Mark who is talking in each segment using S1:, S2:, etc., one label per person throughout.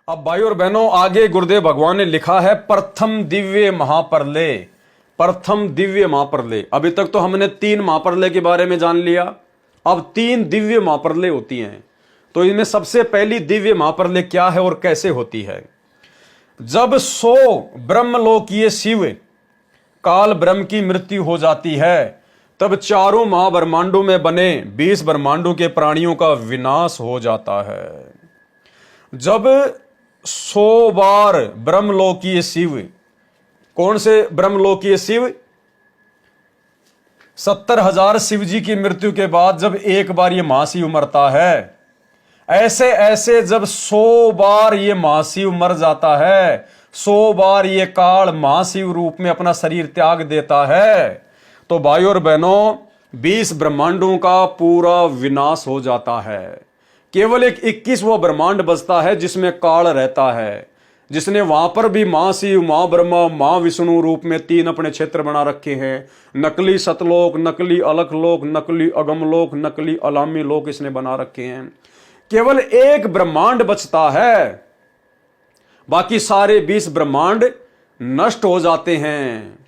S1: अब भाई और बहनों, आगे गुरुदेव भगवान ने लिखा है प्रथम दिव्य महाप्रलय। प्रथम दिव्य महाप्रलय। अभी तक तो हमने 3 महाप्रलय के बारे में जान लिया, अब 3 दिव्य महाप्रलय होती हैं। तो इनमें सबसे पहली दिव्य महाप्रलय क्या है और कैसे होती है? जब 100 ब्रह्मलोकीय शिव काल ब्रह्म की मृत्यु हो जाती है, तब चारों महाब्रह्मांडों में बने 20 ब्रह्मांडों के प्राणियों का विनाश हो जाता है। जब 100 बार ब्रह्मलोकीय शिव, कौन से ब्रह्मलोकीय शिव? 70,000 शिव जी की मृत्यु के बाद जब एक बार ये महाशिव मरता है, ऐसे ऐसे जब 100 बार ये महाशिव मर जाता है, 100 बार ये काल महाशिव रूप में अपना शरीर त्याग देता है, तो भाई और बहनों 20 ब्रह्मांडों का पूरा विनाश हो जाता है। केवल एक 21वां ब्रह्मांड बचता है जिसमें काल रहता है, जिसने वहां पर भी महाशिव, महाब्रह्मा, महाविष्णु रूप में 3 अपने क्षेत्र बना रखे हैं। नकली सतलोक, नकली अलखलोक, नकली अगमलोक, नकली अलामी लोक इसने बना रखे हैं। केवल एक ब्रह्मांड बचता है, बाकी सारे 20 ब्रह्मांड नष्ट हो जाते हैं।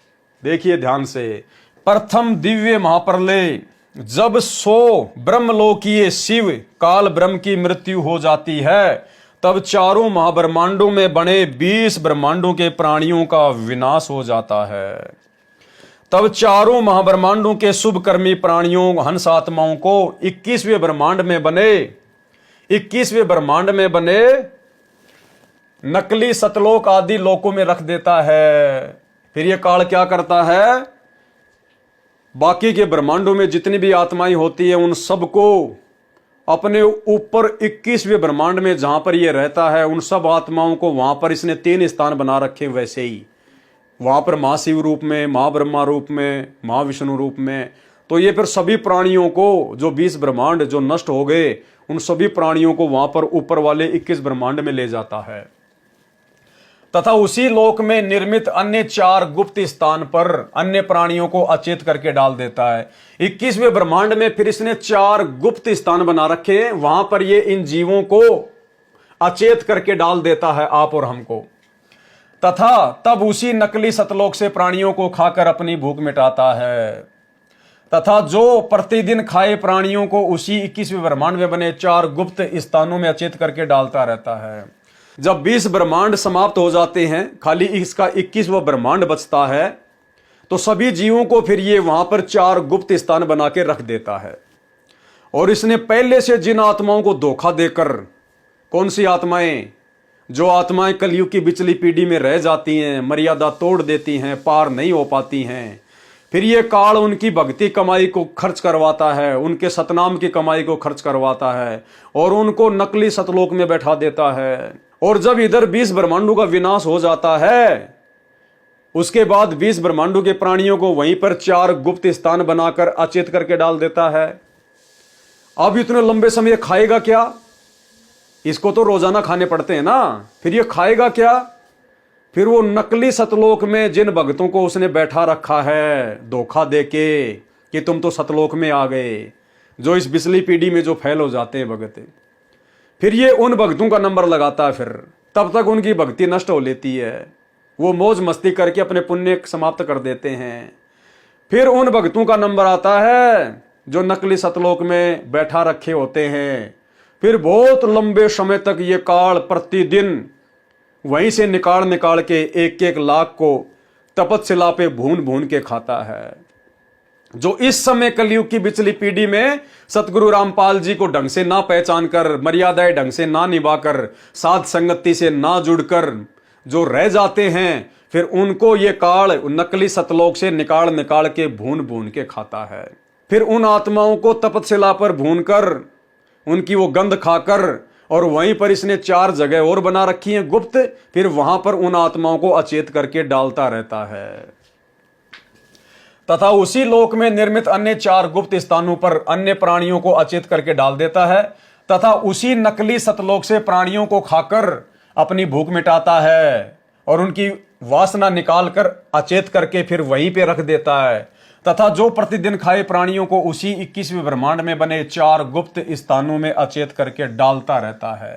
S1: देखिए ध्यान से, प्रथम दिव्य महाप्रलय। जब 100 ब्रह्मलोकीय शिव काल ब्रह्म की मृत्यु हो जाती है, तब चारों महाब्रह्मांडों में बने 20 ब्रह्मांडों के प्राणियों का विनाश हो जाता है। तब चारों महाब्रह्मांडों के शुभकर्मी प्राणियों, हंस आत्माओं को 21वें ब्रह्मांड में बने, 21वें ब्रह्मांड में बने नकली सतलोक आदि लोकों में रख देता है। फिर यह काल क्या करता है? बाकी के ब्रह्मांडों में जितनी भी आत्माएं होती है उन सबको अपने ऊपर 21वें ब्रह्मांड में जहां पर यह रहता है, उन सब आत्माओं को वहां पर इसने 3 स्थान बना रखे। वैसे ही वहां पर महाशिव रूप में, महाब्रह्मा रूप में, महाविष्णु रूप में। तो ये फिर सभी प्राणियों को, जो 20 ब्रह्मांड जो नष्ट हो गए, उन सभी प्राणियों को वहां पर ऊपर वाले 21 ब्रह्मांड में ले जाता है। तथा उसी लोक में निर्मित अन्य 4 गुप्त स्थान पर अन्य प्राणियों को अचेत करके डाल देता है। 21वें ब्रह्मांड में फिर इसने 4 गुप्त स्थान बना रखे हैं, वहां पर ये इन जीवों को अचेत करके डाल देता है, आप और हमको। तथा तब उसी नकली सतलोक से प्राणियों को खाकर अपनी भूख मिटाता है। तथा जो प्रतिदिन खाए प्राणियों को उसी 21वें ब्रह्मांड में बने 4 गुप्त स्थानों में अचेत करके डालता रहता है। जब 20 ब्रह्मांड समाप्त हो जाते हैं, खाली इसका 21वां ब्रह्मांड बचता है, तो सभी जीवों को फिर ये वहां पर 4 गुप्त स्थान बना के रख देता है। और इसने पहले से जिन आत्माओं को धोखा देकर, कौन सी आत्माएं? जो आत्माएं कलयुग की बिचली पीढ़ी में रह जाती हैं, मर्यादा तोड़ देती हैं, पार नहीं हो पाती हैं, फिर ये काल उनकी भक्ति कमाई को खर्च करवाता है, उनके सतनाम की कमाई को खर्च करवाता है और उनको नकली सतलोक में बैठा देता है। और जब इधर 20 ब्रह्मांडों का विनाश हो जाता है, उसके बाद 20 ब्रह्मांडों के प्राणियों को वहीं पर 4 गुप्त स्थान बनाकर अचेत करके डाल देता है। अब इतने लंबे समय खाएगा क्या? इसको तो रोजाना खाने पड़ते हैं ना, फिर ये खाएगा क्या? फिर वो नकली सतलोक में जिन भक्तों को उसने बैठा रखा है धोखा देके कि तुम तो सतलोक में आ गए, जो इस बिचली पीढ़ी में जो फैल हो जाते हैं भगत, फिर ये उन भक्तों का नंबर लगाता है। फिर तब तक उनकी भक्ति नष्ट हो लेती है, वो मौज मस्ती करके अपने पुण्य समाप्त कर देते हैं। फिर उन भक्तों का नंबर आता है जो नकली सतलोक में बैठा रखे होते हैं। फिर बहुत लंबे समय तक ये काल प्रतिदिन वहीं से निकाल निकाल के 1-1 लाख को तपतशिला पे भून भून के खाता है। जो इस समय कलयुग की बिचली पीढ़ी में सतगुरु रामपाल जी को ढंग से ना पहचान कर, मर्यादाएं ढंग से ना निभाकर, साध संगति से ना जुड़कर जो रह जाते हैं, फिर उनको ये काल नकली सतलोक से निकाल निकाल के भून भून के खाता है। फिर उन आत्माओं को तपतशिला पर भून कर, उनकी वो गंध खाकर, और वहीं पर इसने 4 जगह और बना रखी हैं गुप्त, फिर वहां पर उन आत्माओं को अचेत करके डालता रहता है। तथा उसी लोक में निर्मित अन्य 4 गुप्त स्थानों पर अन्य प्राणियों को अचेत करके डाल देता है। तथा उसी नकली सतलोक से प्राणियों को खाकर अपनी भूख मिटाता है और उनकी वासना निकाल कर अचेत करके फिर वहीं पे रख देता है। तथा जो प्रतिदिन खाए प्राणियों को उसी 21वें ब्रह्मांड में बने 4 गुप्त स्थानों में अचेत करके डालता रहता है।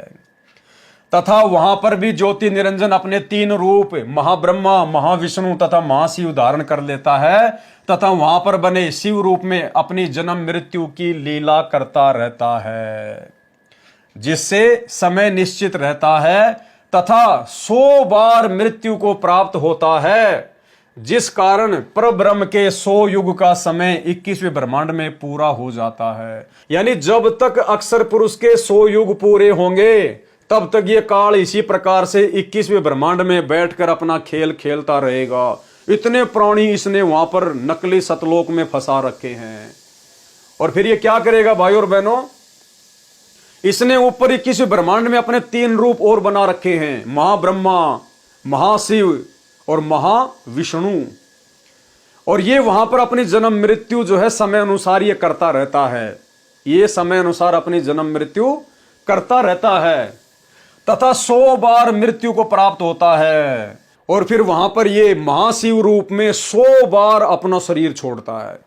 S1: तथा वहां पर भी ज्योति निरंजन अपने 3 रूप महाब्रह्मा, महाविष्णु तथा महाशिव धारण कर लेता है, तथा वहां पर बने शिव रूप में अपनी जन्म मृत्यु की लीला करता रहता है, जिससे समय निश्चित रहता है तथा 100 बार मृत्यु को प्राप्त होता है, जिस कारण परब्रह्म के 100 युग का समय 21वें ब्रह्मांड में पूरा हो जाता है। यानी जब तक अक्षर पुरुष के 100 युग पूरे होंगे तब तक ये काल इसी प्रकार से 21वें ब्रह्मांड में बैठकर अपना खेल खेलता रहेगा। इतने प्राणी इसने वहां पर नकली सतलोक में फंसा रखे हैं। और फिर ये क्या करेगा भाई और बहनों, इसने ऊपर 21वें ब्रह्मांड में अपने 3 रूप और बना रखे हैं, महाब्रह्मा, महाशिव और महाविष्णु। और ये वहां पर अपनी जन्म मृत्यु जो है समय अनुसार ये करता रहता है, ये समय अनुसार अपनी जन्म मृत्यु करता रहता है तथा 100 बार मृत्यु को प्राप्त होता है। और फिर वहां पर ये महाशिव रूप में 100 बार अपना शरीर छोड़ता है।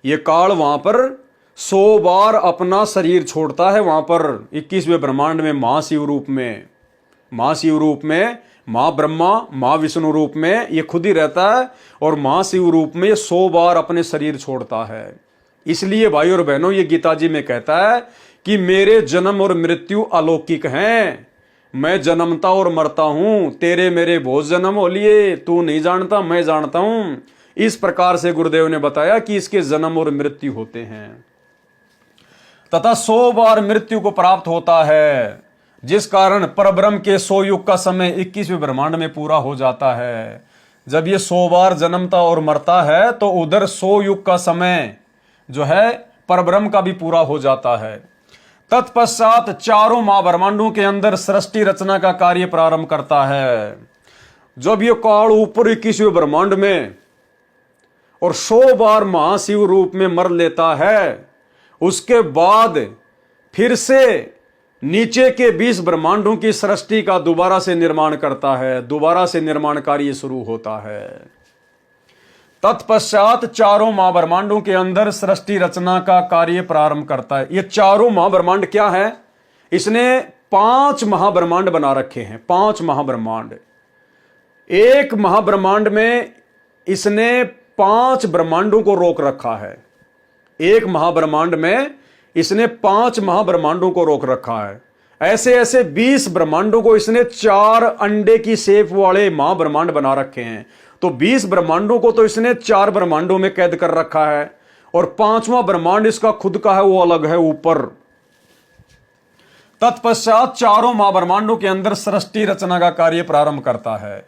S1: ये काल वहां पर 100 बार अपना शरीर छोड़ता है, वहां पर 21वें ब्रह्मांड में महाशिव रूप में, महाशिव रूप में, महाब्रह्मा, महाविष्णु रूप में ये खुद ही रहता है और महाशिव रूप में ये 100 बार अपने शरीर छोड़ता है। इसलिए भाई और बहनों ये गीता जी में कहता है कि मेरे जन्म और मृत्यु अलौकिक हैं, मैं जन्मता और मरता हूं, तेरे मेरे बहुत जन्म हो लिए, तू नहीं जानता मैं जानता हूं। इस प्रकार से गुरुदेव ने बताया कि इसके जन्म और मृत्यु होते हैं तथा 100 बार मृत्यु को प्राप्त होता है, जिस कारण परब्रह्म के 100 युग का समय 21वें ब्रह्मांड में पूरा हो जाता है। जब ये 100 बार जन्मता और मरता है तो उधर 100 युग का समय जो है परब्रह्म का भी पूरा हो जाता है। तत्पश्चात चारों महाब्रह्मांडों के अंदर सृष्टि रचना का कार्य प्रारंभ करता है। जब ये काल ऊपर 21वें ब्रह्मांड में और 100 बार महाशिव रूप में मर लेता है, उसके बाद फिर से नीचे के 20 ब्रह्मांडों की सृष्टि का दोबारा से निर्माण करता है, दोबारा से निर्माण कार्य शुरू होता है। तत्पश्चात चारों महाब्रह्मांडों के अंदर सृष्टि रचना का कार्य प्रारंभ करता है। ये चारों महाब्रह्मांड क्या है, इसने 5 महाब्रह्मांड बना रखे हैं, 5 महाब्रह्मांड। एक महाब्रह्मांड में इसने 5 ब्रह्मांडों को रोक रखा है, एक महाब्रह्मांड में इसने 5 महाब्रह्मांडों को रोक रखा है। ऐसे ऐसे 20 ब्रह्मांडों को इसने 4 अंडे की शेप वाले महाब्रह्मांड बना रखे हैं। तो 20 ब्रह्मांडों को तो इसने 4 ब्रह्मांडों में कैद कर रखा है और 5वां ब्रह्मांड इसका खुद का है, वो अलग है ऊपर। तत्पश्चात चारों महाब्रह्मांडों के अंदर सृष्टि रचना का कार्य प्रारंभ करता है।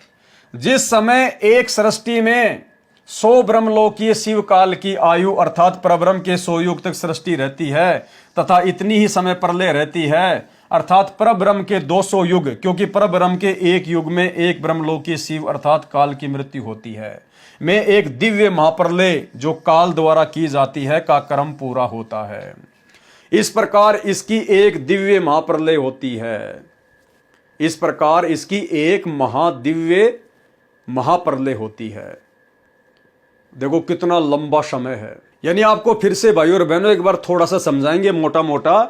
S1: जिस समय एक सृष्टि में 100 ब्रह्मलोकीय शिव काल की आयु अर्थात परब्रह्म के 100 युग तक सृष्टि रहती है तथा इतनी ही समय प्रलय रहती है अर्थात परब्रह्म के 200 युग, क्योंकि परब्रह्म के एक युग में एक ब्रह्मलोकीय शिव अर्थात काल की मृत्यु होती है, में एक दिव्य महाप्रलय जो काल द्वारा की जाती है का क्रम पूरा होता है। इस प्रकार इसकी एक दिव्य महाप्रलय होती है, इस प्रकार इसकी एक महादिव्य महाप्रलय होती है। देखो कितना लंबा समय है। यानी आपको फिर से भाई और बहनों एक बार थोड़ा सा समझाएंगे मोटा मोटा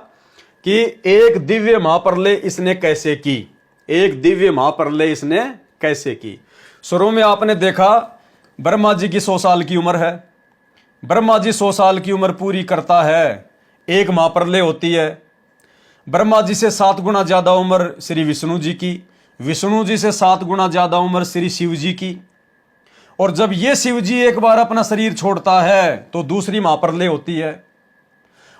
S1: कि एक दिव्य महाप्रलय इसने कैसे की, एक दिव्य महाप्रलय इसने कैसे की। शुरू में आपने देखा ब्रह्मा जी की 100 साल की उम्र है, ब्रह्मा जी 100 साल की उम्र पूरी करता है, एक महाप्रलय होती है। ब्रह्मा जी से 7 गुना ज्यादा उम्र श्री विष्णु जी की, विष्णु जी से 7 गुना ज्यादा उम्र श्री शिव जी की। और जब ये शिव जी एक बार अपना शरीर छोड़ता है तो दूसरी महाप्रलय होती है।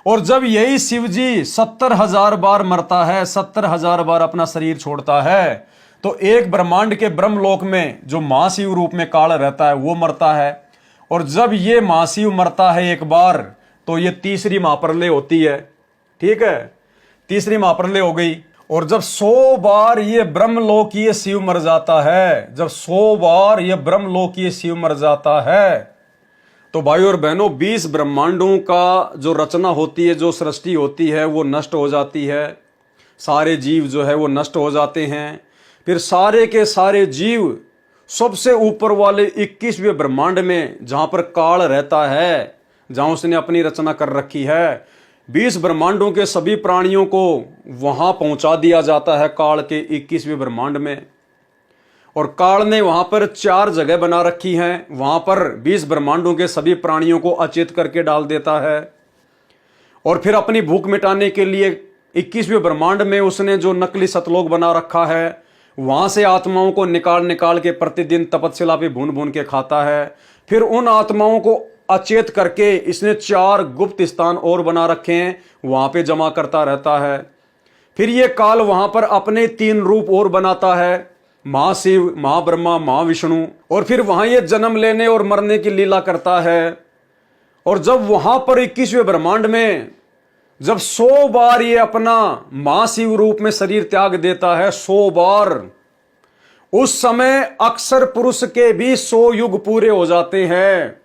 S1: और जब यही शिव जी 70,000 बार मरता है, 70,000 बार अपना शरीर छोड़ता है, तो एक ब्रह्मांड के ब्रह्मलोक में जो महाशिव रूप में काल रहता है वो मरता है। और जब ये महाशिव मरता है एक बार तो ये तीसरी महाप्रलय होती है। ठीक है, तीसरी महाप्रलय हो गई। और जब 100 बार ये ब्रह्मलोकीय शिव मर जाता है, जब 100 बार ये ब्रह्मलोकीय शिव मर जाता है तो भाई और बहनों 20 ब्रह्मांडों का जो रचना होती है, जो सृष्टि होती है वो नष्ट हो जाती है, सारे जीव जो है वो नष्ट हो जाते हैं। फिर सारे के सारे जीव सबसे ऊपर वाले 21वें ब्रह्मांड में जहां पर काल रहता है, जहां उसने अपनी रचना कर रखी है, 20 ब्रह्मांडों के सभी प्राणियों को वहां पहुंचा दिया जाता है काल के 21वें ब्रह्मांड में। और काल ने वहां पर 4 जगह बना रखी हैं, वहां पर 20 ब्रह्मांडों के सभी प्राणियों को अचेत करके डाल देता है। और फिर अपनी भूख मिटाने के लिए 21वें ब्रह्मांड में उसने जो नकली सतलोक बना रखा है, वहां से आत्माओं को निकाल निकाल के प्रतिदिन तपस्या पे भून भून के खाता है। फिर उन आत्माओं को अचेत करके इसने 4 गुप्त स्थान और बना रखे हैं, वहां पे जमा करता रहता है। फिर ये काल वहां पर अपने 3 रूप और बनाता है, महाशिव, महाब्रह्मा, महाविष्णु। और फिर वहां ये जन्म लेने और मरने की लीला करता है। और जब वहां पर 21वें ब्रह्मांड में जब 100 बार ये अपना महाशिव रूप में शरीर त्याग देता है, 100 बार, उस समय अक्सर पुरुष के भी 100 युग पूरे हो जाते हैं।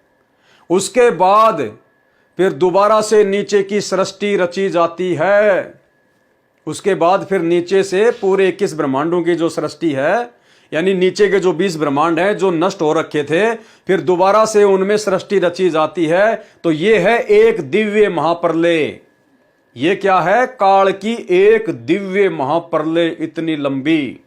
S1: उसके बाद फिर दोबारा से नीचे की सृष्टि रची जाती है। उसके बाद फिर नीचे से पूरे 21 ब्रह्मांडों की जो सृष्टि है, यानी नीचे के जो 20 ब्रह्मांड हैं जो नष्ट हो रखे थे, फिर दोबारा से उनमें सृष्टि रची जाती है। तो ये है एक दिव्य महाप्रलय। ये क्या है? काल की एक दिव्य महाप्रलय, इतनी लंबी।